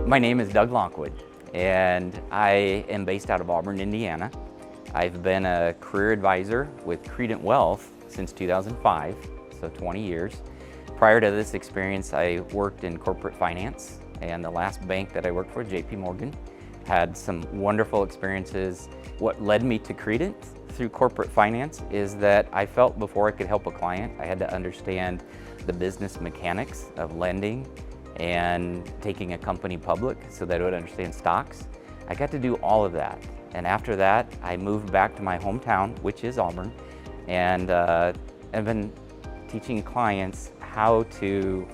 My name is Doug Lockwood, and I am based out of Auburn, Indiana. I've been a career advisor with Credent Wealth since 2005, so 20 years. Prior to this experience, I worked in corporate finance, and the last bank that I worked for, JP Morgan, had some wonderful experiences. What led me to Credent through corporate finance is that I felt before I could help a client, I had to understand the business mechanics of lending and taking a company public so that I would understand stocks. I got to do all of that. And after that, I moved back to my hometown, which is Auburn, and I've been teaching clients how to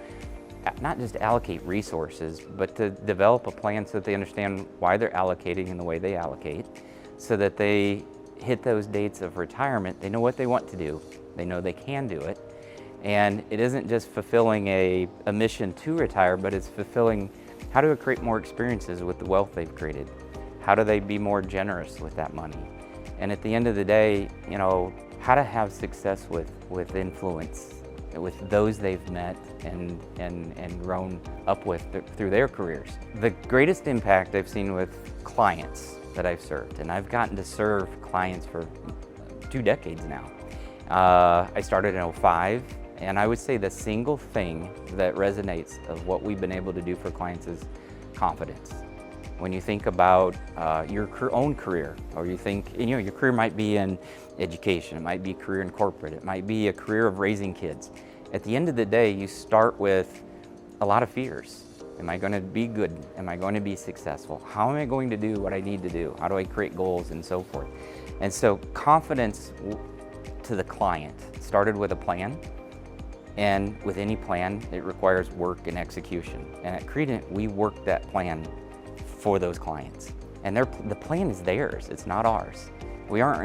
not just allocate resources, but to develop a plan so that they understand why they're allocating in the way they allocate, so that they hit those dates of retirement. They know what they want to do. They know they can do it. And it isn't just fulfilling a mission to retire, but it's fulfilling how do they create more experiences with the wealth they've created? How do they be more generous with that money? And at the end of the day, you know, how to have success with influence, with those they've met and grown up with through their careers. The greatest impact I've seen with clients that I've served, and I've gotten to serve clients for 2 decades now. I started in '05, and I would say the single thing that resonates of what we've been able to do for clients is confidence. When you think about your own career, or you think, you know, your career might be in education, it might be a career in corporate, it might be a career of raising kids. At the end of the day, you start with a lot of fears. Am I going to be good? Am I going to be successful? How am I going to do what I need to do? How do I create goals and so forth? And so confidence to the client started with a plan. And with any plan, it requires work and execution. And at Credent, we work that plan for those clients. And the plan is theirs, it's not ours. We aren't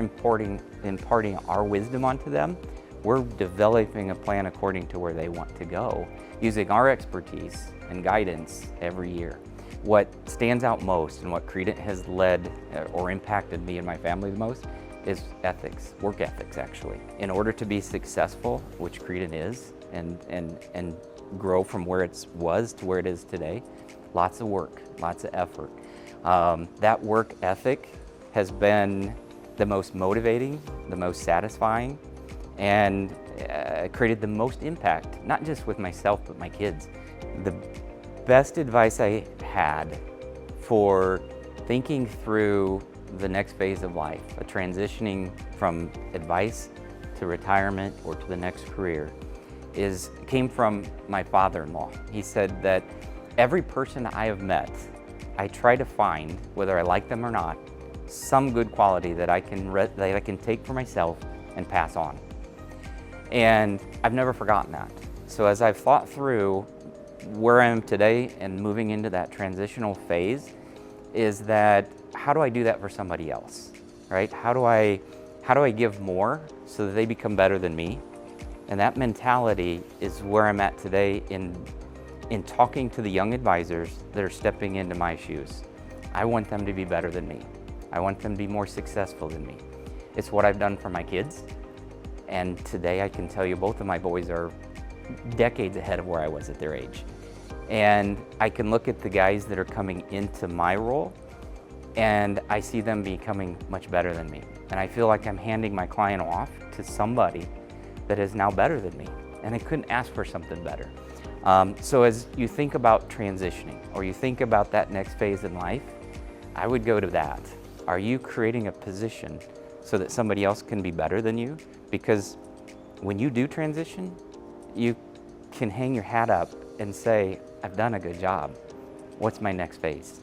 imparting our wisdom onto them. We're developing a plan according to where they want to go, using our expertise and guidance every year. What stands out most and what Credent has led or impacted me and my family the most is ethics, work ethics actually. In order to be successful, which Credent is, and grow from where it was to where it is today, lots of work, lots of effort. That work ethic has been the most motivating, the most satisfying, and created the most impact, not just with myself, but my kids. The best advice I had for thinking through the next phase of life, a transitioning from advice to retirement or to the next career, came from my father-in-law. He said that every person I have met, I try to find, whether I like them or not, some good quality that I can take for myself and pass on. And I've never forgotten that. So as I've thought through where I am today and moving into that transitional phase, is that how do I do that for somebody else, right? How do I give more so that they become better than me? And that mentality is where I'm at today in talking to the young advisors that are stepping into my shoes. I want them to be better than me. I want them to be more successful than me. It's what I've done for my kids. And today I can tell you both of my boys are decades ahead of where I was at their age. And I can look at the guys that are coming into my role and I see them becoming much better than me. And I feel like I'm handing my client off to somebody that is now better than me. And I couldn't ask for something better. So as you think about transitioning or you think about that next phase in life, I would go to that. Are you creating a position so that somebody else can be better than you? Because when you do transition, you can hang your hat up and say, I've done a good job. What's my next phase?